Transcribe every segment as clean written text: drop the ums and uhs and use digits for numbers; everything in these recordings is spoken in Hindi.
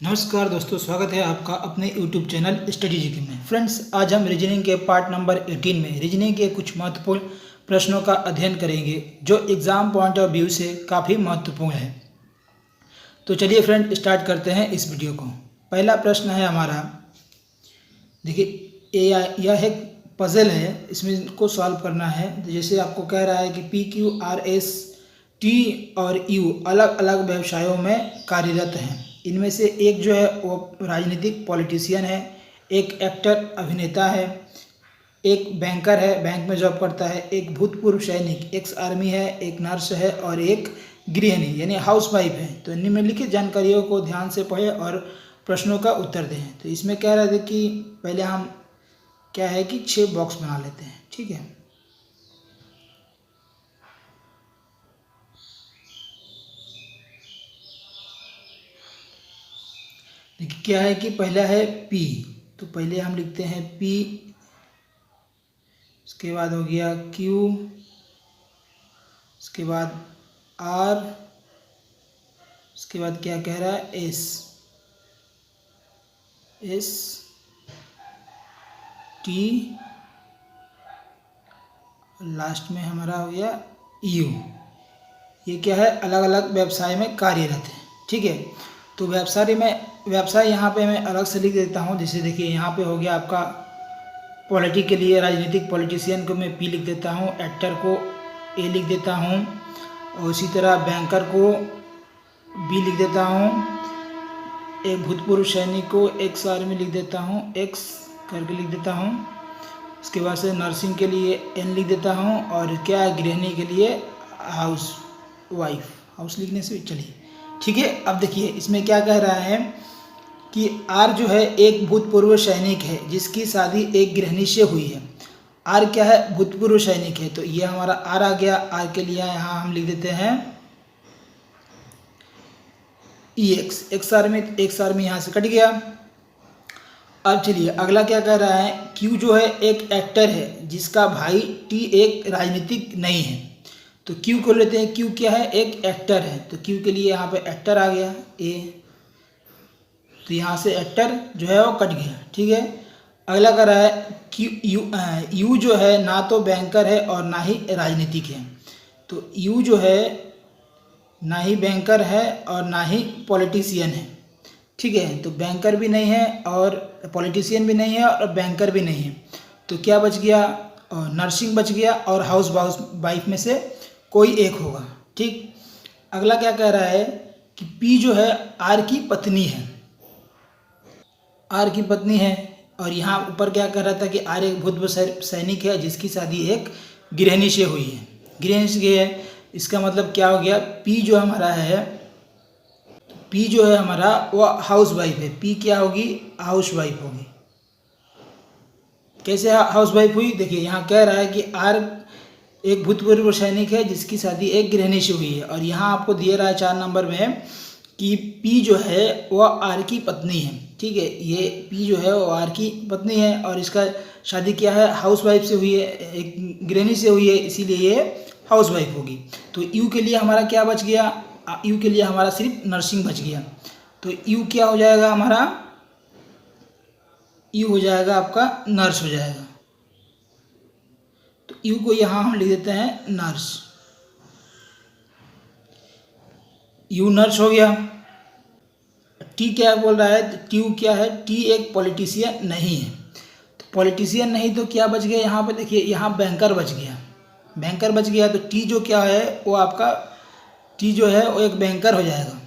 नमस्कार दोस्तों, स्वागत है आपका अपने YouTube चैनल स्टडी जीके में। फ्रेंड्स, आज हम रीजनिंग के पार्ट नंबर 18 में रीजनिंग के कुछ महत्वपूर्ण प्रश्नों का अध्ययन करेंगे जो एग्ज़ाम पॉइंट ऑफ व्यू से काफ़ी महत्वपूर्ण है। तो चलिए फ्रेंड, स्टार्ट करते हैं इस वीडियो को। पहला प्रश्न है हमारा, देखिए यह एक पजल है, इसमें इनको सॉल्व करना है। जैसे आपको कह रहा है कि PQRST और U अलग अलग व्यवसायों में कार्यरत हैं। इनमें से एक जो है वो राजनीतिक पॉलिटिशियन है, एक एक्टर अभिनेता है, एक बैंकर है, बैंक में जॉब करता है, एक भूतपूर्व सैनिक एक्स आर्मी है, एक नर्स है और एक गृहिणी यानी हाउस वाइफ है। तो निम्नलिखित जानकारियों को ध्यान से पढ़ें और प्रश्नों का उत्तर दें। तो इसमें कह रहे थे कि पहले हम क्या है कि 6 बॉक्स बना लेते हैं, ठीक है। देखिए क्या है कि पहला है P, तो पहले हम लिखते हैं P, उसके बाद हो गया Q, उसके बाद R, उसके बाद क्या कह रहा है S T, लास्ट में हमारा हो गया U। ये क्या है, अलग अलग व्यवसाय में कार्यरत है, ठीक है। तो व्यवसाय यहाँ पे मैं अलग से लिख देता हूँ। जैसे देखिए यहाँ पे हो गया आपका पॉलिटिक के लिए राजनीतिक पॉलिटिशियन को मैं P लिख देता हूँ, एक्टर को A लिख देता हूँ और इसी तरह बैंकर को B लिख देता हूँ, एक भूतपूर्व सैनिक को एक्स आर्मी लिख देता हूँ, X करके लिख देता हूँ। उसके बाद से नर्सिंग के लिए N लिख देता हूँ और क्या है गृहिणी के लिए हाउस वाइफ, हाउस लिखने से चलिए ठीक है। अब देखिए इसमें क्या कह रहा है कि R जो है एक भूतपूर्व सैनिक है जिसकी शादी एक गृहिणी से हुई है। R क्या है, भूतपूर्व सैनिक है, तो ये हमारा R आ गया। R के लिए यहाँ हम लिख देते हैं EX, एक्स आर्मी यहाँ से कट गया। अब चलिए अगला क्या कह रहा है, Q जो है एक एक्टर है जिसका भाई T एक राजनीतिक नहीं है। तो Q को लेते हैं, Q क्या है, एक एक्टर है, तो Q के लिए यहाँ पे एक्टर आ गया A, तो यहाँ से एक्टर जो है वो कट गया, ठीक है। अगला कह रहा है U जो है ना तो बैंकर है और ना ही राजनीतिक है। तो U जो है ना ही बैंकर है और ना ही पॉलिटिशियन है, ठीक है। तो बैंकर भी नहीं है और पॉलिटिशियन भी नहीं है और बैंकर भी नहीं है, तो क्या बच गया, नर्सिंग बच गया और हाउस वाइफ में से कोई एक होगा, ठीक। अगला क्या कह रहा है कि P जो है R की पत्नी है, R की पत्नी है। और यहाँ ऊपर क्या कह रहा था कि R एक भूतपूर्व सैनिक है जिसकी शादी एक गृहिणी से हुई है, गृहिणी से है। इसका मतलब क्या हो गया, P जो हमारा है, P जो है हमारा वो हाउस वाइफ है। P क्या होगी, हाउस वाइफ होगी। कैसे हाउस वाइफ हुई, देखिए यहाँ कह रहा है कि R एक भूतपूर्व सैनिक है जिसकी शादी एक गृहिणी से हुई है। और यहाँ आपको दिया रहा है 4 नंबर में कि P जो है वह R की पत्नी है, ठीक है। ये P जो है वो R की पत्नी है और इसका शादी क्या है, हाउस वाइफ से हुई है, एक गृहिणी से हुई है, इसीलिए ये हाउस वाइफ होगी। तो U के लिए हमारा क्या बच गया, U के लिए हमारा सिर्फ नर्सिंग बच गया। तो U क्या हो जाएगा हमारा, U हो जाएगा आपका नर्स हो जाएगा। तो U को यहाँ हम लिख देते हैं नर्स, U नर्स हो गया। T क्या बोल रहा है, T क्या है, T एक पॉलिटिशियन नहीं है। तो पॉलिटिशियन नहीं तो क्या बच गया यहाँ पे, देखिए यहाँ बैंकर बच गया, बैंकर बच गया। तो T जो क्या है वो आपका, T जो है वो एक बैंकर हो जाएगा,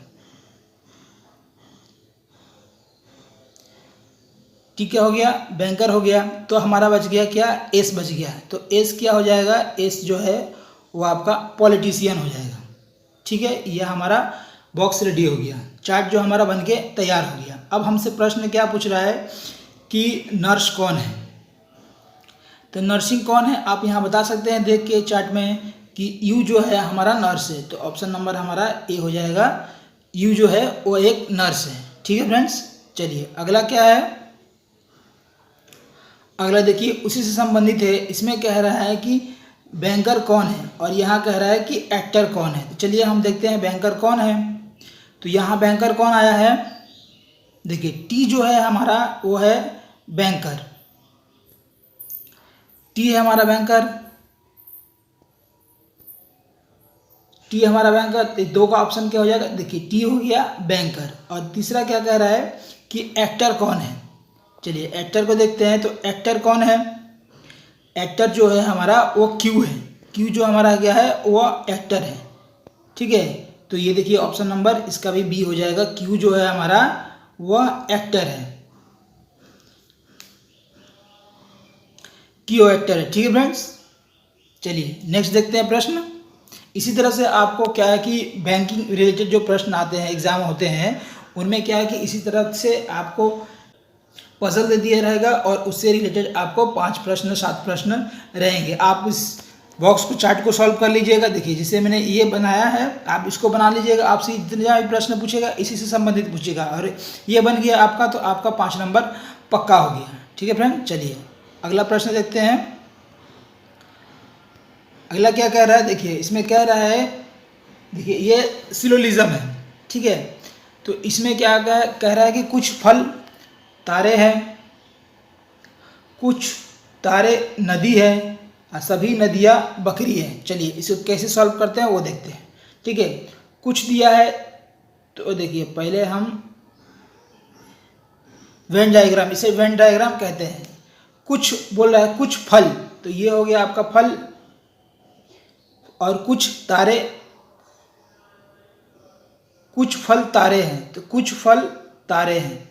T क्या हो गया, बैंकर हो गया। तो हमारा बच गया क्या, S बच गया। तो S क्या हो जाएगा, S जो है वो आपका पॉलिटिशियन हो जाएगा, ठीक है। यह हमारा बॉक्स रेडी हो गया, चार्ट जो हमारा बनके तैयार हो गया। अब हमसे प्रश्न क्या पूछ रहा है कि नर्स कौन है, तो नर्सिंग कौन है आप यहाँ बता सकते हैं देख के चार्ट में कि U जो है हमारा नर्स है। तो ऑप्शन नंबर हमारा A हो जाएगा, U जो है वो एक नर्स है, ठीक है फ्रेंड्स। चलिए अगला क्या है, अगला देखिए उसी से संबंधित है। इसमें कह रहा है कि बैंकर कौन है और यहाँ कह रहा है कि एक्टर कौन है। तो चलिए हम देखते हैं बैंकर कौन है। तो यहाँ बैंकर कौन आया है, देखिए टी जो है हमारा वो है बैंकर, टी है हमारा बैंकर, टी हमारा बैंकर। तो दो का ऑप्शन क्या हो जाएगा, देखिए टी हो गया बैंकर। और तीसरा क्या कह रहा है कि एक्टर कौन है। चलिए एक्टर को देखते हैं। तो एक्टर कौन है, एक्टर जो है हमारा वो क्यू है, क्यू जो हमारा क्या है वो एक्टर है। ठीक है, तो ये देखिए ऑप्शन नंबर इसका भी बी हो जाएगा, क्यू जो है हमारा वह एक्टर है, क्यू एक्टर है। ठीक है फ्रेंड्स, चलिए नेक्स्ट देखते हैं प्रश्न। इसी तरह से आपको क्या है कि बैंकिंग रिलेटेड जो प्रश्न आते हैं, एग्जाम होते हैं, उनमें क्या है कि इसी तरह से आपको पजल दे दिया रहेगा और उससे रिलेटेड आपको 5 प्रश्न 7 प्रश्न रहेंगे। आप इस बॉक्स को चार्ट को सॉल्व कर लीजिएगा। देखिए जिसे मैंने ये बनाया है आप इसको बना लीजिएगा, आपसे जितना भी प्रश्न पूछेगा इसी से संबंधित पूछेगा, और ये बन गया आपका, तो आपका 5 नंबर पक्का हो गया। ठीक है फ्रेंड, चलिए अगला प्रश्न देखते हैं। अगला क्या कह रहा है, देखिए इसमें कह रहा है, देखिए ये सिलोलिज्म है। ठीक है, तो इसमें क्या कह रहा है कि कुछ फल तारे हैं, कुछ तारे नदी है और सभी नदियाँ बकरी है। चलिए इसको कैसे सॉल्व करते हैं वो देखते हैं। ठीक है, कुछ दिया है, तो देखिए पहले हम वेन डायग्राम, इसे वेन डायग्राम कहते हैं। कुछ बोल रहा है कुछ फल, तो ये हो गया आपका फल, और कुछ तारे, कुछ फल तारे हैं, तो कुछ फल तारे हैं।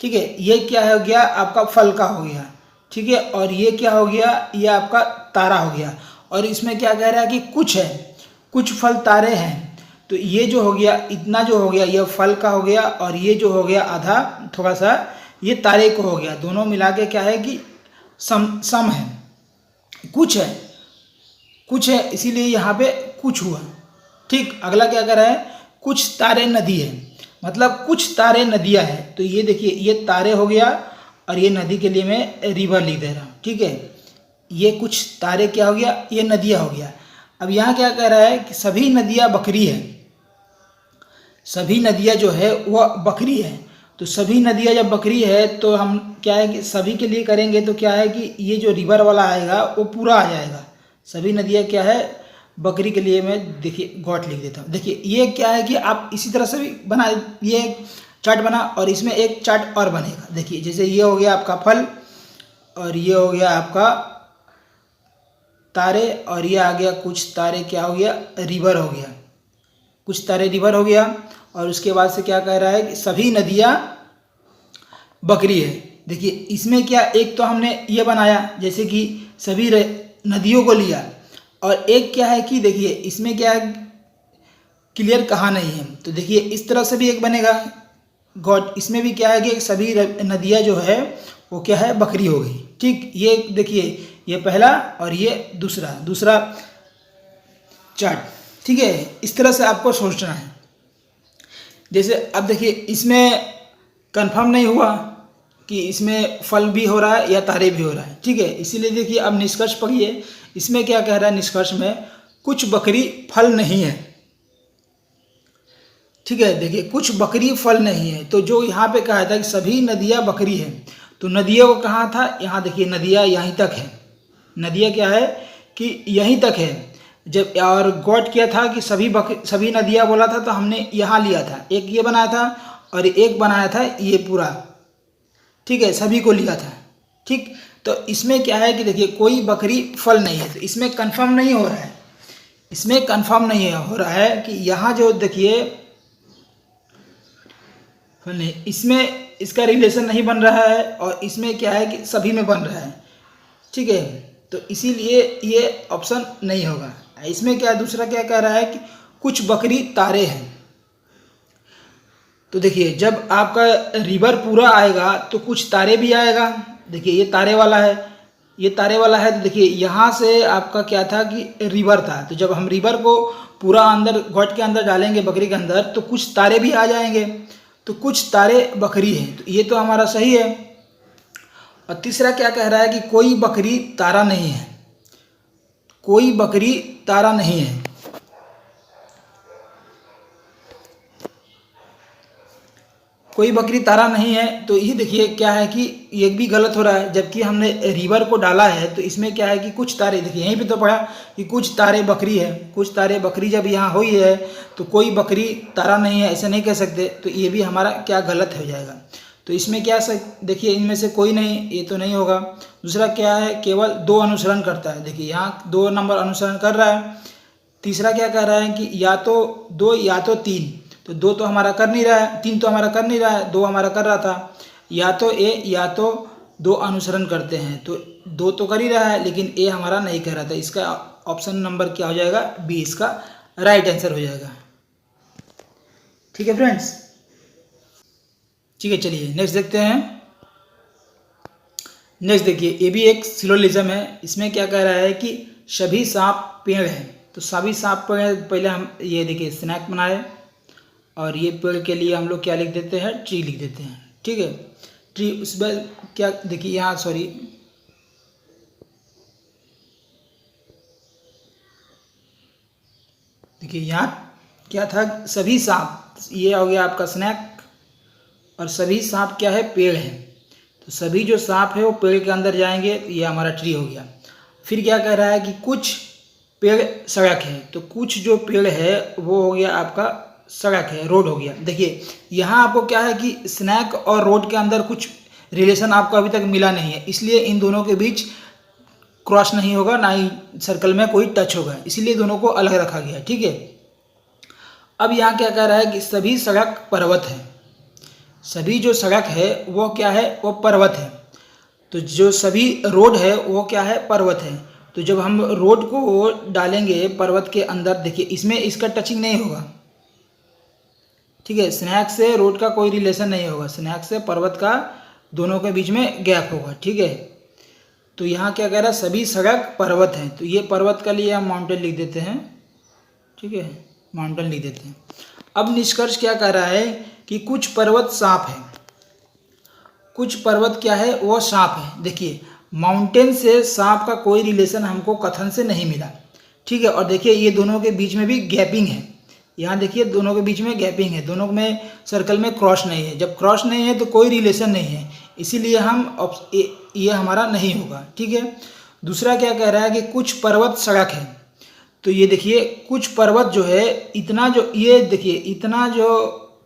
ठीक है, ये क्या हो गया आपका फल का हो गया। ठीक है, और ये क्या हो गया, ये आपका तारा हो गया। और इसमें क्या कह रहा है कि कुछ है, कुछ फल तारे हैं, तो ये जो हो गया इतना जो हो गया ये फल का हो गया, और ये जो हो गया आधा थोड़ा सा ये तारे को हो गया। दोनों मिला के क्या है कि सम है, कुछ है, कुछ है, इसीलिए यहाँ पे कुछ हुआ। ठीक, अगला क्या कर रहा है, कुछ तारे नदी है, मतलब कुछ तारे नदियाँ हैं। तो ये देखिए ये तारे हो गया, और ये नदी के लिए मैं रिवर लिख दे रहा हूँ। ठीक है, ये कुछ तारे क्या हो गया, ये नदियाँ हो गया। अब यहाँ क्या कह रहा है कि सभी नदियाँ बकरी है, सभी नदियाँ जो है वह बकरी है। तो सभी नदियाँ जब बकरी है तो हम क्या है कि सभी के लिए करेंगे, तो क्या है कि ये जो रिवर वाला आएगा वो पूरा आ जाएगा। सभी नदियाँ क्या है बकरी के लिए मैं देखिए गॉट लिख देता हूँ। देखिए ये क्या है कि आप इसी तरह से भी बना, ये चार्ट बना और इसमें एक चार्ट और बनेगा। देखिए जैसे ये हो गया आपका फल, और ये हो गया आपका तारे, और ये आ गया कुछ तारे क्या हो गया रिवर हो गया, कुछ तारे रिवर हो गया। और उसके बाद से क्या कह रहा है कि सभी नदियाँ बकरी है। देखिए इसमें क्या, एक तो हमने ये बनाया जैसे कि सभी नदियों को लिया, और एक क्या है कि देखिए इसमें क्या है क्लियर कहा नहीं है, तो देखिए इस तरह से भी एक बनेगा गॉड। इसमें भी क्या है कि सभी नदियाँ जो है वो क्या है बकरी हो गई। ठीक, ये देखिए ये पहला और ये दूसरा चार्ट। ठीक है, इस तरह से आपको सोचना है। जैसे अब देखिए इसमें कंफर्म नहीं हुआ कि इसमें फल भी हो रहा है या तारे भी हो रहा है। ठीक है, इसीलिए देखिए अब निष्कर्ष पढ़िए। इसमें क्या कह रहा है निष्कर्ष में, कुछ बकरी फल नहीं है। ठीक है, देखिए कुछ बकरी फल नहीं है, तो जो यहाँ पे कहा था कि सभी नदियाँ बकरी है, तो नदियों को कहाँ था, यहाँ देखिए नदियाँ यहीं तक है, नदियाँ क्या है कि यहीं तक है। जब और गॉट किया था कि सभी नदियाँ बोला था, तो हमने यहाँ लिया था, एक ये बनाया था और एक बनाया था ये पूरा। ठीक है, सभी को लिया था। ठीक, तो इसमें क्या है कि देखिए कोई बकरी फल नहीं है, तो इसमें कंफर्म नहीं हो रहा है, इसमें कंफर्म नहीं हो रहा है कि यहाँ जो देखिए नहीं, इसमें इसका रिलेशन नहीं बन रहा है, और इसमें क्या है कि सभी में बन रहा है। ठीक है, तो इसीलिए ये ऑप्शन नहीं होगा। इसमें क्या दूसरा क्या कह रहा है कि कुछ बकरी तारे हैं, तो देखिए जब आपका रिवर पूरा आएगा तो कुछ तारे भी आएगा। देखिए ये तारे वाला है, ये तारे वाला है, तो देखिए यहाँ से आपका क्या था कि रिवर था, तो जब हम रिवर को पूरा अंदर गॉट के अंदर डालेंगे बकरी के अंदर, तो कुछ तारे भी आ जाएंगे, तो कुछ तारे बकरी हैं, तो ये तो हमारा सही है। और तीसरा क्या कह रहा है कि कोई बकरी तारा नहीं है, कोई बकरी तारा नहीं है। कोई बकरी तारा नहीं है, तो ये देखिए क्या है कि ये भी गलत हो रहा है, जबकि हमने रिवर को डाला है। तो इसमें क्या है कि कुछ तारे, देखिए यहीं पे तो पढ़ा कि कुछ तारे बकरी है, कुछ तारे बकरी जब यहाँ हुई है तो कोई बकरी तारा नहीं है, ऐसे नहीं कह सकते। तो ये भी हमारा क्या गलत हो जाएगा। तो इसमें क्या देखिए इनमें से कोई नहीं, ये तो नहीं होगा। दूसरा क्या है, केवल 2 अनुसरण करता है, देखिए यहाँ 2 नंबर अनुसरण कर रहा है। तीसरा क्या कह रहा है कि या तो 2 या तो 3, तो 2 तो हमारा कर नहीं रहा है, 3 तो हमारा कर नहीं रहा है, 2 हमारा कर रहा था। या तो ए या तो 2 अनुसरण करते हैं, तो 2 तो कर ही रहा है, लेकिन ए हमारा नहीं कर रहा था। इसका ऑप्शन नंबर क्या हो जाएगा, बी इसका राइट आंसर हो जाएगा। ठीक है फ्रेंड्स, ठीक है, चलिए नेक्स्ट देखते हैं। नेक्स्ट देखिए, ये भी एक सिलोजिज्म है। इसमें क्या कह रहा है कि सभी सांप पेड़ हैं। तो सभी सांप पेड़, पहले हम ये देखिए स्नैक बनाए, और ये पेड़ के लिए हम लोग क्या लिख देते हैं, ट्री लिख देते हैं। ठीक है, ट्री, उसमें क्या देखिए यहाँ, सॉरी देखिए यहाँ क्या था, सभी सांप, ये हो गया आपका स्नैक, और सभी सांप क्या है, पेड़ है। तो सभी जो सांप है वो पेड़ के अंदर जाएंगे, ये हमारा ट्री हो गया। फिर क्या कह रहा है कि कुछ पेड़ सड़क है, तो कुछ जो पेड़ है वो हो गया आपका सड़क है, रोड हो गया। देखिए यहाँ आपको क्या है कि स्नैक और रोड के अंदर कुछ रिलेशन आपको अभी तक मिला नहीं है, इसलिए इन दोनों के बीच क्रॉस नहीं होगा, ना ही सर्कल में कोई टच होगा, इसीलिए दोनों को अलग रखा गया। ठीक है, अब यहाँ क्या कह रहा है कि सभी सड़क पर्वत है। सभी जो सड़क है वो क्या है, वो पर्वत है। तो जो सभी रोड है वो क्या है, पर्वत है। तो जब हम रोड को डालेंगे पर्वत के अंदर, देखिए इसमें इसका टचिंग नहीं होगा। ठीक है, स्नैक से रोड का कोई रिलेशन नहीं होगा, स्नैक से पर्वत का दोनों के बीच में गैप होगा। ठीक है, तो यहाँ क्या कह रहा है, सभी सड़क पर्वत हैं। तो ये पर्वत का लिए हम माउंटेन लिख देते हैं। ठीक है, माउंटेन लिख देते हैं। अब निष्कर्ष क्या कह रहा है कि कुछ पर्वत सांप है। कुछ पर्वत क्या है, वो सांप है। देखिए माउंटेन से सांप का कोई रिलेशन हमको कथन से नहीं मिला। ठीक है, और देखिए ये दोनों के बीच में भी गैपिंग है। यहाँ देखिए दोनों के बीच में गैपिंग है, दोनों में सर्कल में क्रॉस नहीं है। जब क्रॉस नहीं है तो कोई रिलेशन नहीं है, इसीलिए हम ये हमारा नहीं होगा। ठीक है, दूसरा क्या कह रहा है कि कुछ पर्वत सड़क है। तो ये देखिए कुछ पर्वत जो है, इतना जो ये देखिए इतना जो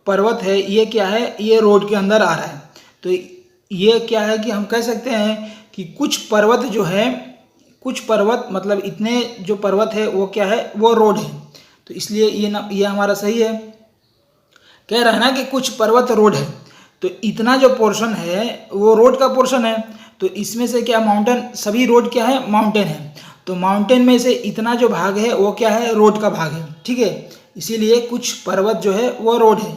पर्वत है ये क्या है, ये रोड के अंदर आ रहा है। तो ये क्या है कि हम कह सकते हैं कि कुछ पर्वत जो है, कुछ पर्वत मतलब इतने जो पर्वत है वो क्या है, वो रोड है। तो इसलिए ये हमारा सही है। कह रहा है ना कि कुछ पर्वत रोड है, तो इतना जो पोर्शन है वो रोड का पोर्शन है। तो इसमें से क्या माउंटेन, सभी रोड क्या है, माउंटेन है। तो माउंटेन में से इतना जो भाग है वो क्या है, रोड का भाग है। ठीक है, इसीलिए कुछ पर्वत जो है वो रोड है।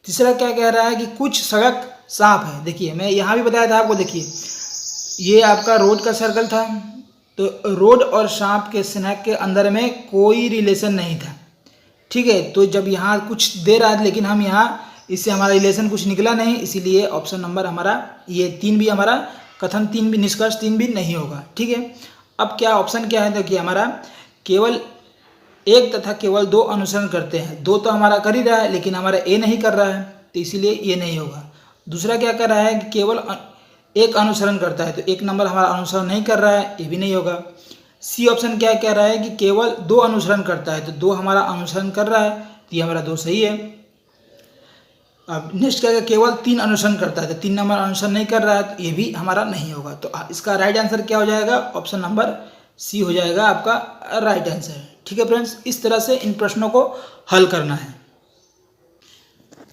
तीसरा क्या कह रहा है कि कुछ सड़क सांप है। देखिए मैं यहाँ भी बताया था आपको, देखिए ये आपका रोड का सर्कल था, तो रोड और सांप के स्नैक के अंदर में कोई रिलेशन नहीं था। ठीक है, तो जब यहाँ कुछ दे रहा है लेकिन हम यहाँ इससे हमारा रिलेशन कुछ निकला नहीं, इसीलिए ऑप्शन नंबर हमारा ये 3 भी, हमारा कथन 3 भी, निष्कर्ष 3 भी नहीं होगा। ठीक है, अब क्या ऑप्शन क्या है, देखिए हमारा केवल 1 तथा केवल 2 अनुसरण करते हैं। 2 तो हमारा कर ही रहा है, लेकिन हमारा ए नहीं कर रहा है, तो इसीलिए ये नहीं होगा। दूसरा क्या कर रहा है कि केवल 1 अनुसरण करता है, तो 1 नंबर हमारा अनुसरण नहीं कर रहा है, ये भी नहीं होगा। सी ऑप्शन क्या कह रहा है कि केवल 2 अनुसरण करता है, तो 2 हमारा अनुसरण कर रहा है, तो ये हमारा 2 सही है। अब नेक्स्ट क्या है, केवल 3 अनुसरण करता है, तो 3 नंबर अनुसरण नहीं कर रहा है, तो ये भी हमारा नहीं होगा। तो इसका राइट आंसर क्या हो जाएगा, ऑप्शन नंबर सी हो जाएगा आपका राइट आंसर। ठीक है फ्रेंड्स, इस तरह से इन प्रश्नों को हल करना है।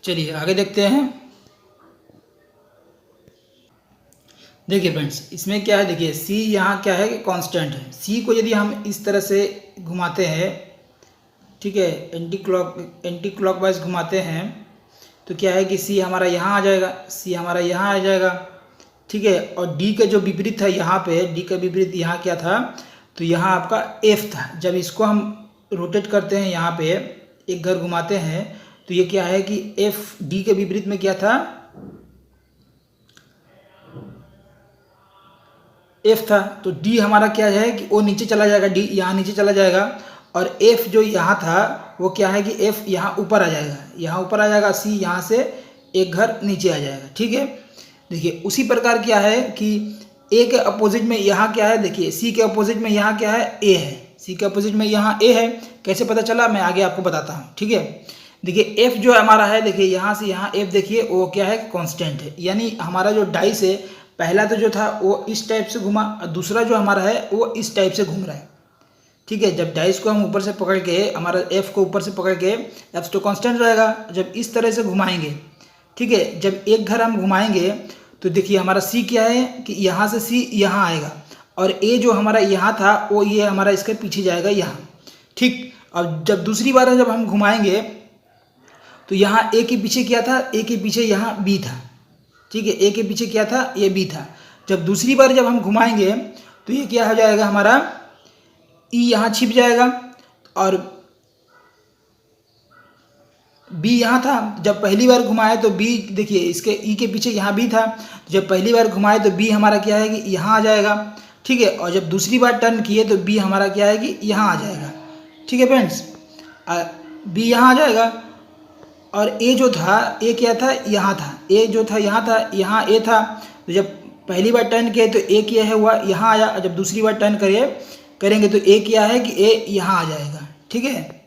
चलिए आगे देखते हैं। देखिए फ्रेंड्स, इसमें क्या है, देखिए सी यहाँ क्या है कि कांस्टेंट है। सी को यदि हम इस तरह से घुमाते हैं, ठीक है, एंटी क्लॉकवाइज घुमाते हैं, तो क्या है कि सी हमारा यहाँ आ जाएगा, सी हमारा यहाँ आ जाएगा। ठीक है, और डी का जो विपरीत है यहाँ पे, डी का विपरीत यहाँ क्या था, तो यहाँ आपका एफ था। जब इसको हम रोटेट करते हैं, यहाँ पे एक घर घुमाते हैं, तो ये क्या है कि एफ डी के विपरीत में क्या था, एफ था। तो डी हमारा क्या है कि वो नीचे चला जाएगा, डी यहाँ नीचे चला जाएगा, और एफ जो यहाँ था वो क्या है कि एफ यहाँ ऊपर आ जाएगा, यहाँ ऊपर आ जाएगा। सी यहाँ से एक घर नीचे आ जाएगा, ठीक है। देखिए उसी प्रकार क्या है कि ए के अपोजिट में यहाँ क्या है, देखिए सी के अपोजिट में यहाँ क्या है, ए है। सी के अपोजिट में यहाँ ए है। कैसे पता चला, मैं आगे आपको बताता हूँ, ठीक है। देखिए एफ जो हमारा है, देखिए यहाँ से यहाँ एफ देखिए वो क्या है, कांस्टेंट है। यानी हमारा जो डाइस है, पहला तो जो था वो इस टाइप से घुमा, और दूसरा जो हमारा है वो इस टाइप से घूम रहा है, ठीक है। जब डाइस को हम ऊपर से पकड़ के, हमारा एफ को ऊपर से पकड़ के, एफ तो कांस्टेंट रहेगा, जब इस तरह से घुमाएंगे, ठीक है, जब एक घर हम घुमाएंगे तो देखिए हमारा सी क्या है कि यहाँ से सी यहाँ आएगा, और ए जो हमारा यहाँ था वो ये हमारा इसके पीछे जाएगा यहाँ, ठीक। अब जब दूसरी बार जब हम घुमाएंगे तो यहाँ ए के पीछे क्या था, ए के पीछे यहाँ बी था, ठीक है। ए के पीछे क्या था, ये बी था। जब दूसरी बार जब हम घुमाएंगे तो ये क्या हो जाएगा, हमारा ई यहाँ छिप जाएगा, और बी यहाँ था। जब पहली बार घुमाए तो बी, देखिए इसके ई के पीछे यहाँ बी था, जब पहली बार घुमाए तो बी हमारा क्या है कि यहाँ आ जाएगा, ठीक है। और जब दूसरी बार टर्न किए तो बी हमारा क्या है कि यहाँ आ जाएगा, ठीक है फ्रेंड्स। बी यहाँ आ जाएगा, और ए जो था, ए क्या था, यहाँ था, ए जो था यहाँ था, यहाँ ए था। तो जब पहली बार टर्न किए तो ए क्या है हुआ, यहाँ आया, और जब दूसरी बार टर्न करेंगे तो ए क्या है कि ए यहाँ आ जाएगा, ठीक है।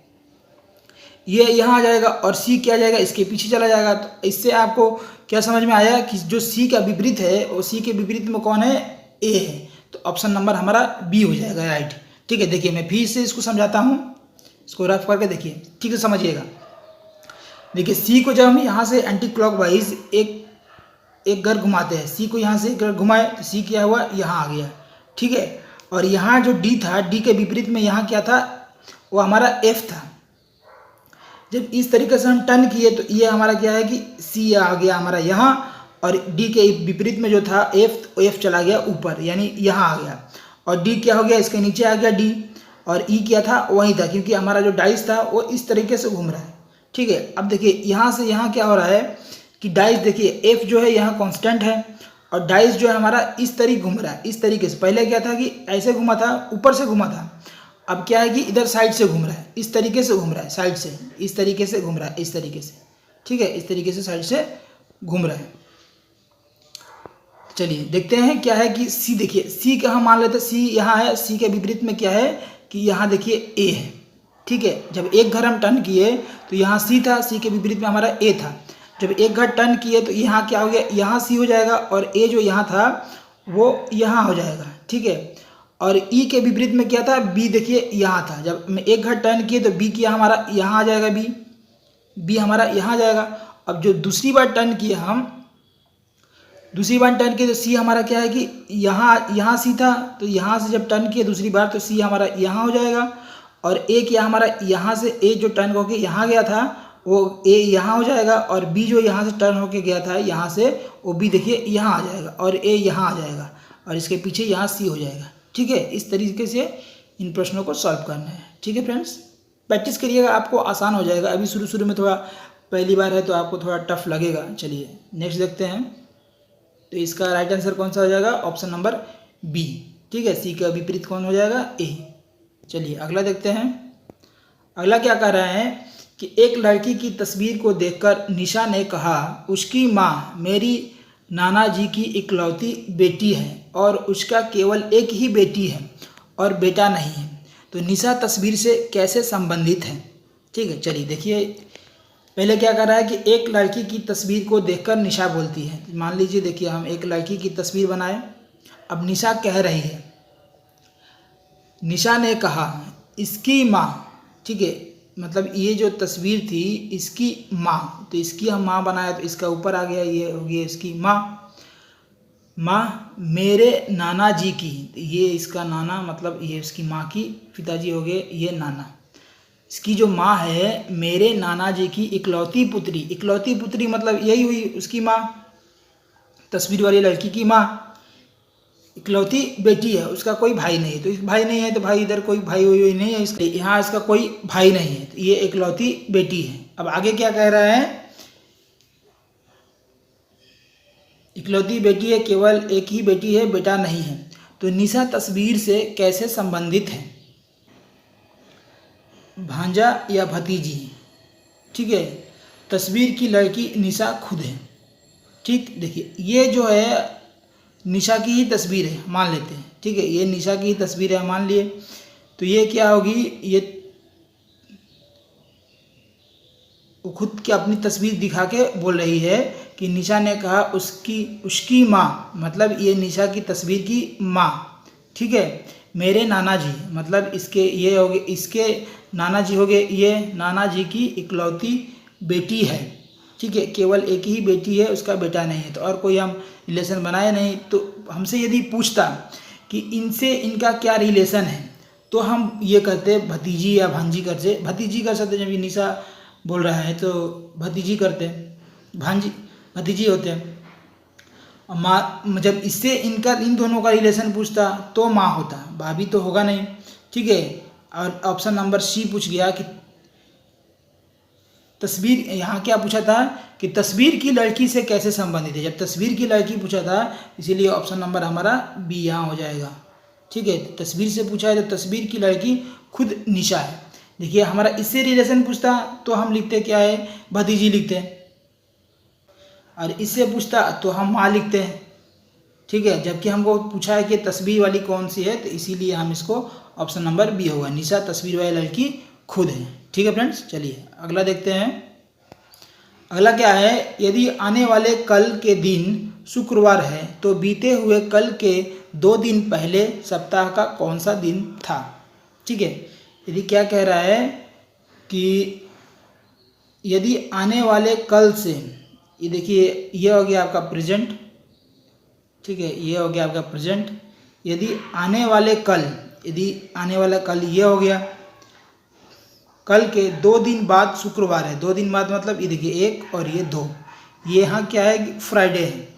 ये यहाँ आ जाएगा, और सी क्या जाएगा, इसके पीछे चला जाएगा। तो इससे आपको क्या समझ में आया कि जो सी का विपरीत है, और सी के विपरीत में कौन है, ए है। तो ऑप्शन नंबर हमारा बी हो जाएगा, राइट, ठीक है। देखिए मैं फिर से इसको समझाता हूँ, इसको रफ करके देखिए, ठीक है, समझिएगा। देखिए सी को जब हम यहाँ से एंटी क्लॉकवाइज एक घर घुमाते हैं, सी को यहाँ से घर घुमाए तो सी क्या हुआ, यहाँ आ गया, ठीक है। और यहाँ जो डी था, डी के विपरीत में यहाँ क्या था, वो हमारा एफ था। जब इस तरीके से हम टर्न किए तो ये हमारा क्या है कि सी आ गया हमारा यहाँ, और डी के विपरीत में जो था एफ चला गया ऊपर, यानी यहाँ आ गया, और डी क्या हो गया, इसके नीचे आ गया डी, और ई क्या था, वही था, क्योंकि हमारा जो डाइस था वो इस तरीके से घूम रहा है, ठीक है। अब देखिए यहाँ से यहाँ क्या हो रहा है कि डाइस, देखिए एफ जो है यहाँ कांस्टेंट है, और डाइस जो है हमारा इस तरीके घूम रहा है, इस तरीके से। पहले क्या था कि ऐसे घुमा था, ऊपर से घुमा था, अब क्या है कि इधर साइड से घूम रहा है, इस तरीके से घूम रहा है, साइड से इस तरीके से घूम रहा है, इस तरीके से, ठीक है, इस तरीके से साइड से घूम रहा है। चलिए देखते हैं क्या है कि सी, देखिए सी का हम मान लेते हैं सी यहाँ है, सी के विपरीत में क्या है कि यहाँ देखिए ए है, ठीक है। जब एक घर हम टर्न किए तो यहाँ सी था, सी के विपरीत में हमारा ए था। जब एक घर टर्न किए तो यहाँ क्या हो गया, यहाँ सी हो जाएगा, और ए जो यहाँ था वो यहाँ हो जाएगा, ठीक है। और ई के विपरीत में क्या था, बी देखिए यहाँ था। जब मैं एक घर टर्न किए तो बी किया हमारा यहाँ आ जाएगा, बी हमारा यहाँ आ जाएगा। अब जो दूसरी बार टर्न किए हम, दूसरी बार टर्न किए तो सी हमारा क्या है कि यहाँ सी था, तो यहाँ से जब टर्न किए दूसरी बार तो सी हमारा यहाँ हो जाएगा, और ए क्या हमारा यहाँ से ए जो टर्न होके यहाँ गया था वो ए यहाँ हो जाएगा, और बी जो यहाँ से टर्न होके गया था यहाँ से, वो बी देखिए यहाँ आ जाएगा, और ए यहाँ आ जाएगा, और इसके पीछे यहाँ सी हो जाएगा, ठीक है। इस तरीके से इन प्रश्नों को सॉल्व करना है, ठीक है फ्रेंड्स। प्रैक्टिस करिएगा, आपको आसान हो जाएगा। अभी शुरू में थोड़ा पहली बार है तो आपको थोड़ा टफ लगेगा। चलिए नेक्स्ट देखते हैं। तो इसका राइट आंसर कौन सा हो जाएगा, ऑप्शन नंबर बी, ठीक है। सी का विपरीत कौन हो जाएगा, ए। चलिए अगला देखते हैं। अगला क्या कह रहा है कि एक लड़की की तस्वीर को देखकर निशा ने कहा, उसकी माँ मेरी नाना जी की इकलौती बेटी है, और उसका केवल एक ही बेटी है और बेटा नहीं है। तो निशा तस्वीर से कैसे संबंधित है, ठीक है। चलिए देखिए, पहले क्या कर रहा है कि एक लड़की की तस्वीर को देखकर निशा बोलती है। मान लीजिए, देखिए हम एक लड़की की तस्वीर बनाए, अब निशा कह रही है, निशा ने कहा इसकी माँ, ठीक है, मतलब ये जो तस्वीर थी इसकी माँ, तो इसकी हम माँ बनाए तो इसका ऊपर आ गया, ये हो गया इसकी माँ मेरे नाना जी की, ये इसका नाना, मतलब ये इसकी माँ की पिताजी हो गए, ये नाना। इसकी जो माँ है मेरे नाना जी की इकलौती पुत्री, इकलौती पुत्री मतलब यही हुई उसकी माँ, तस्वीर वाली लड़की की माँ। इकलौती बेटी है, उसका कोई भाई नहीं है, तो भाई नहीं है तो भाई इधर कोई भाई हुई नहीं है, इसलिए यहाँ इसका कोई भाई नहीं है, तो ये इकलौती बेटी है। अब आगे क्या कह रहा है, इकलौती बेटी है, केवल एक ही बेटी है, बेटा नहीं है। तो निशा तस्वीर से कैसे संबंधित है, भांजा या भतीजी, ठीक है। तस्वीर की लड़की निशा खुद है। ठीक, देखिए ये जो है निशा की ही तस्वीर है मान लेते हैं। ठीक है, ये निशा की ही तस्वीर है मान लिए। तो ये क्या होगी, ये वो खुद की अपनी तस्वीर दिखा के बोल रही है कि निशा ने कहा उसकी माँ, मतलब ये निशा की तस्वीर की माँ। ठीक है, मेरे नाना जी, मतलब इसके ये हो गए, इसके नाना जी हो गए, ये नाना जी की इकलौती बेटी है। ठीक है, केवल एक ही बेटी है, उसका बेटा नहीं है। तो और कोई हम रिलेशन बनाए नहीं। तो हमसे यदि पूछता कि इनसे इनका क्या रिलेशन है, तो हम ये करते भतीजी या भांजी करते। भतीजी कर सकते, जब ये निशा बोल रहा है तो भतीजी करते, भांजी भतीजी होते हैं। माँ, जब इससे इनका इन दोनों का रिलेशन पूछता तो माँ होता, भाभी तो होगा नहीं। ठीक है, और ऑप्शन नंबर सी पूछ गया कि तस्वीर, यहाँ क्या पूछा था कि तस्वीर की लड़की से कैसे संबंधित है। जब तस्वीर की लड़की पूछा था, इसीलिए ऑप्शन नंबर हमारा बी यहाँ हो जाएगा। ठीक है, तस्वीर से पूछा है तो तस्वीर की लड़की खुद निशा है। देखिए हमारा इससे रिलेशन पूछता तो हम लिखते क्या है, भतीजी लिखते हैं, और इससे पूछता तो हम माँ लिखते हैं। ठीक है, जबकि हमको पूछा है कि तस्वीर वाली कौन सी है, तो इसीलिए हम इसको ऑप्शन नंबर बी होगा, निशा तस्वीर वाली लड़की खुद है। ठीक है फ्रेंड्स, चलिए अगला देखते हैं। अगला क्या है, यदि आने वाले कल के दिन शुक्रवार है तो बीते हुए कल के 2 दिन पहले सप्ताह का कौन सा दिन था। ठीक है, यदि क्या कह रहा है कि यदि आने वाले कल से, ये देखिए ये हो गया आपका प्रेजेंट। ठीक है, ये हो गया आपका प्रेजेंट। यदि आने वाले कल, यदि आने वाला कल ये हो गया, कल के 2 दिन बाद शुक्रवार है। 2 दिन बाद मतलब ये देखिए 1 और ये 2, ये यहाँ क्या है, फ्राइडे है।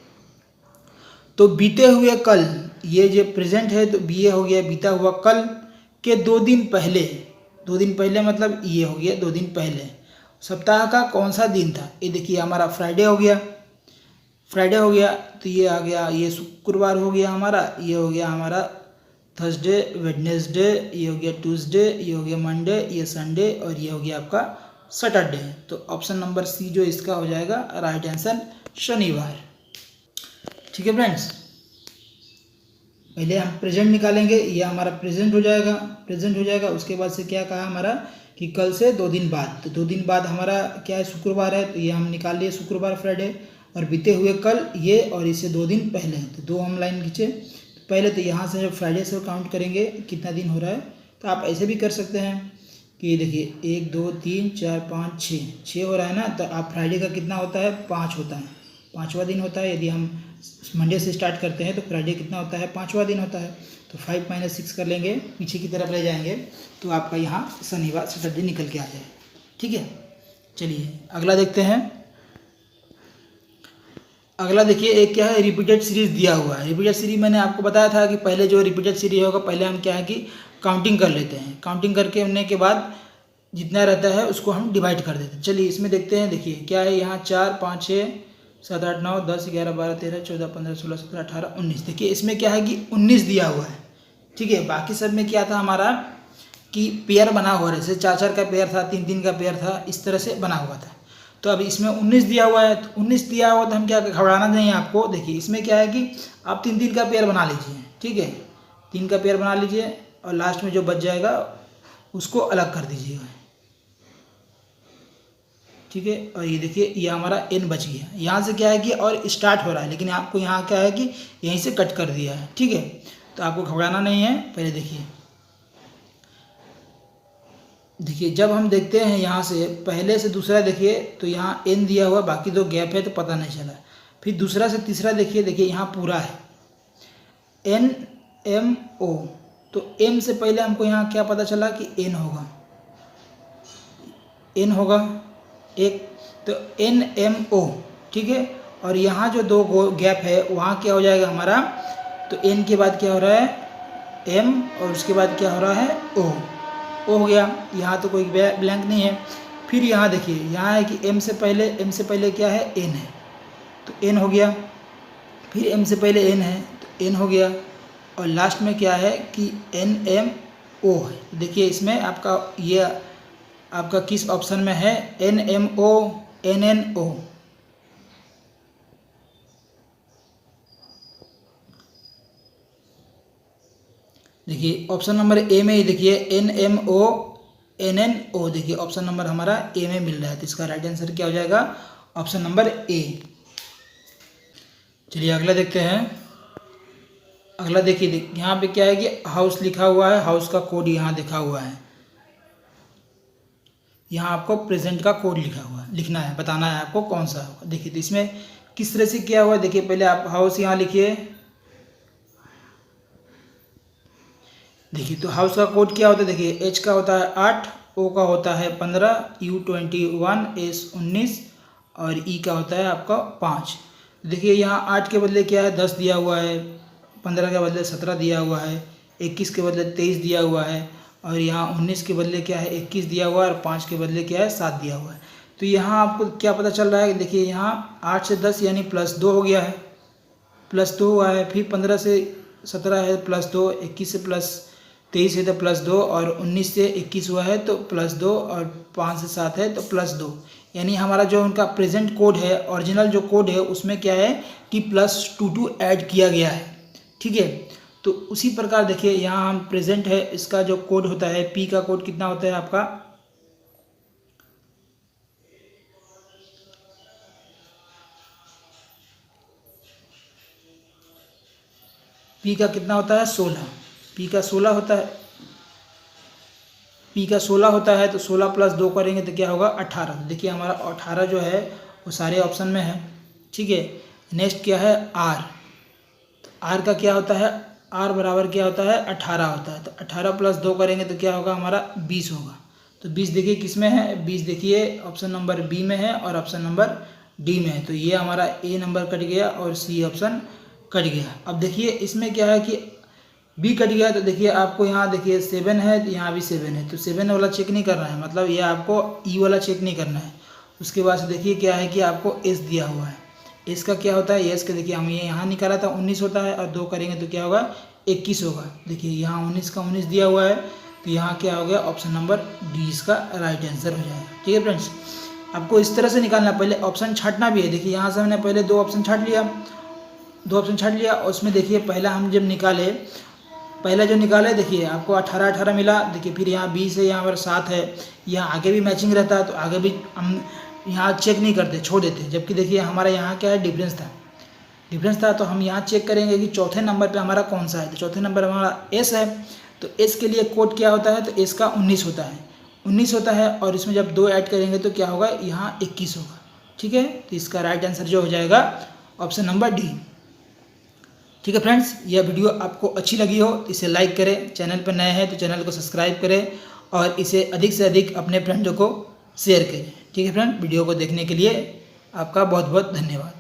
तो बीते हुए कल, ये जो प्रेजेंट है तो ये हो गया बीता हुआ कल के 2 दिन पहले। 2 दिन पहले मतलब ये हो गया 2 दिन पहले। सप्ताह का कौन सा दिन था, ये देखिए हमारा फ्राइडे हो गया। फ्राइडे हो गया तो ये आ गया, ये शुक्रवार हो गया हमारा, ये हो गया हमारा थर्सडे, वेडनेसडे, ये हो गया ट्यूसडे, ये हो गया मंडे, ये संडे, और ये हो गया आपका सैटरडे। तो ऑप्शन नंबर सी जो इसका हो जाएगा राइट आंसर, शनिवार। ठीक है फ्रेंड्स, पहले हम प्रेजेंट निकालेंगे, ये हमारा प्रेजेंट हो जाएगा, प्रेजेंट हो जाएगा। उसके बाद से क्या कहा हमारा कि कल से 2 दिन बाद, तो 2 दिन बाद हमारा क्या है, शुक्रवार है, तो ये हम निकाल लिए शुक्रवार फ्राइडे, और बीते हुए कल ये, और इससे 2 दिन पहले, तो 2 हम लाइन खींचे। तो पहले तो यहाँ से जब फ्राइडे से काउंट करेंगे कितना दिन हो रहा है, तो आप ऐसे भी कर सकते हैं कि देखिए 1 2 3 4 5 6 हो रहा है ना, तो आप फ्राइडे का कितना होता है, 5 होता है, 5वां दिन होता है। यदि हम मंडे से स्टार्ट करते हैं तो फ्राइडे कितना होता है, 5वां दिन होता है। तो 5 - 6 कर लेंगे, पीछे की तरफ ले जाएंगे, तो आपका यहाँ शनिवार सैटरडे निकल के आ जाए। ठीक है, चलिए अगला देखते हैं। अगला देखिए, एक क्या है, रिपीटेड सीरीज दिया हुआ है। रिपीटेड सीरीज मैंने आपको बताया था कि पहले जो रिपीटेड सीरीज होगा, पहले हम क्या है कि काउंटिंग कर लेते हैं। काउंटिंग करके होने के बाद जितना रहता है उसको हम डिवाइड कर देते हैं। चलिए इसमें देखते हैं। देखिए क्या है, यहाँ 4 5 6 7 8 9 10 11 12 13 14 15 16 17 18 19। देखिए इसमें क्या है कि 19 दिया हुआ है। ठीक है, बाकी सब में क्या था हमारा कि पेयर बना हुआ है, जैसे 4 4 का पेयर था, 3 3 का पेयर था, इस तरह से बना हुआ था। तो अब इसमें 19 दिया हुआ है, तो 19 दिया हुआ तो हम क्या, घबराना नहीं है आपको। देखिए इसमें क्या है कि आप 3 3 का पेयर बना लीजिए। ठीक है, 3 का पेयर बना लीजिए, और लास्ट में जो बच जाएगा उसको अलग कर दीजिएगा। ठीक है, और ये देखिए ये हमारा n बच गया। यहाँ से क्या है कि और स्टार्ट हो रहा है, लेकिन आपको यहाँ क्या है कि यहीं से कट कर दिया है। ठीक है, तो आपको घबराना नहीं है। पहले देखिए जब हम देखते हैं यहाँ से पहले से दूसरा, देखिए तो यहाँ n दिया हुआ, बाकी 2 गैप है तो पता नहीं चला। फिर दूसरा से तीसरा देखिए, देखिए यहाँ पूरा है N M O, तो M से पहले हमको यहाँ क्या पता चला कि N होगा, N होगा एक, तो N M O। ठीक है, और यहाँ जो 2 गैप है वहाँ क्या हो जाएगा हमारा, तो N के बाद क्या हो रहा है M, और उसके बाद क्या हो रहा है O हो गया। यहाँ तो कोई ब्लैंक नहीं है। फिर यहाँ देखिए, यहाँ है कि M से पहले क्या है, N है, तो N हो गया। फिर M से पहले N है तो N हो गया, और लास्ट में क्या है कि N M O है। देखिए इसमें आपका ये आपका किस ऑप्शन में है, N M O NNO। देखिए ऑप्शन नंबर ए में ही देखिए NMONNO, देखिए ऑप्शन नंबर हमारा ए में मिल रहा है, तो इसका राइट आंसर क्या हो जाएगा? Option number A. चलिए अगला देखते हैं। अगला देखिए यहाँ पे क्या है कि हाउस लिखा हुआ है, हाउस का कोड यहाँ लिखा हुआ है। यहाँ आपको प्रेजेंट का कोड लिखा हुआ है, लिखना है, बताना है आपको कौन सा होगा। देखिए तो इसमें किस तरह से किया हुआ है, देखिए पहले आप हाउस यहाँ लिखिए। देखिए तो हाउस का कोड क्या होता है, देखिए H का होता है 8, O का होता है 15, U 21, S 19 और E का होता है आपका 5। देखिए यहाँ 8 के बदले क्या है 10 दिया हुआ है, 15 के बदले 17 दिया हुआ है, 21 के बदले 23 दिया हुआ है और यहाँ 19 के बदले क्या है 21 दिया हुआ है और 5 के बदले क्या है 7 दिया हुआ है। तो यहाँ आपको क्या पता चल रहा है, देखिए यहाँ 8 से 10 यानी +2 हो गया है, +2 हुआ है। फिर 15 से 17 है +2, 21 से +23 है तो +2 और 19 से 21 हुआ है तो +2 और 5 से 7 है तो +2। यानी हमारा जो उनका प्रेजेंट कोड है, ओरिजिनल जो कोड है उसमें क्या है कि +22 ऐड किया गया है। ठीक है, तो उसी प्रकार देखिए यहाँ हम प्रेजेंट है, इसका जो कोड होता है P का कोड कितना होता है आपका, P का कितना होता है 16, P का 16 होता है, P का 16 होता है तो 16 + 2 करेंगे तो क्या होगा 18। देखिए हमारा 18 जो है वो सारे ऑप्शन में है। ठीक है, नेक्स्ट क्या है R, तो R का क्या होता है, R बराबर क्या होता है 18 होता है, तो 18 + 2 करेंगे तो क्या होगा हमारा 20 होगा। तो 20 देखिए किस में है, 20 देखिए ऑप्शन नंबर बी में है और ऑप्शन नंबर डी में है। तो ये हमारा ए नंबर कट गया और सी ऑप्शन कट गया। अब देखिए इसमें क्या है कि बी कट गया, तो देखिए आपको यहाँ देखिए 7 है तो यहाँ भी 7 है, तो 7 वाला चेक नहीं करना है, मतलब ये आपको ई वाला चेक नहीं करना है। उसके बाद से देखिए क्या है कि आपको एस दिया हुआ है, एस का क्या होता है, एस का देखिए हम ये यहाँ निकाला था 19 होता है और 2 करेंगे तो क्या होगा 21 होगा। देखिए यहाँ 19 का 19 दिया हुआ है, तो यहाँ क्या हो गया ऑप्शन नंबर डी इसका राइट आंसर हो जाएगा। ठीक है फ्रेंड्स, आपको इस तरह से निकालना, पहले ऑप्शन छांटना भी है। देखिए यहाँ से हमने पहले 2 ऑप्शन छांट लिया, 2 ऑप्शन छांट लिया और उसमें देखिए पहला हम जब निकाले, पहला जो निकाले देखिए आपको 18 मिला। देखिए फिर यहाँ 20 है, यहाँ पर 7 है, यहाँ आगे भी मैचिंग रहता है तो आगे भी हम यहाँ चेक नहीं करते, छोड़ देते। जबकि देखिए हमारा यहाँ क्या है डिफरेंस था, तो हम यहाँ चेक करेंगे कि चौथे नंबर पे हमारा कौन सा है। तो चौथे नंबर हमारा एस है, तो एस के लिए कोड क्या होता है, तो एस का 19 होता है और इसमें जब 2 ऐड करेंगे तो क्या होगा यहाँ 21 होगा। ठीक है, तो इसका राइट आंसर जो हो जाएगा ऑप्शन नंबर डी। ठीक है फ्रेंड्स, यह वीडियो आपको अच्छी लगी हो इसे लाइक करें, चैनल पर नए हैं तो चैनल को सब्सक्राइब करें और इसे अधिक से अधिक अपने फ्रेंडों को शेयर करें। ठीक है फ्रेंड, वीडियो को देखने के लिए आपका बहुत बहुत धन्यवाद।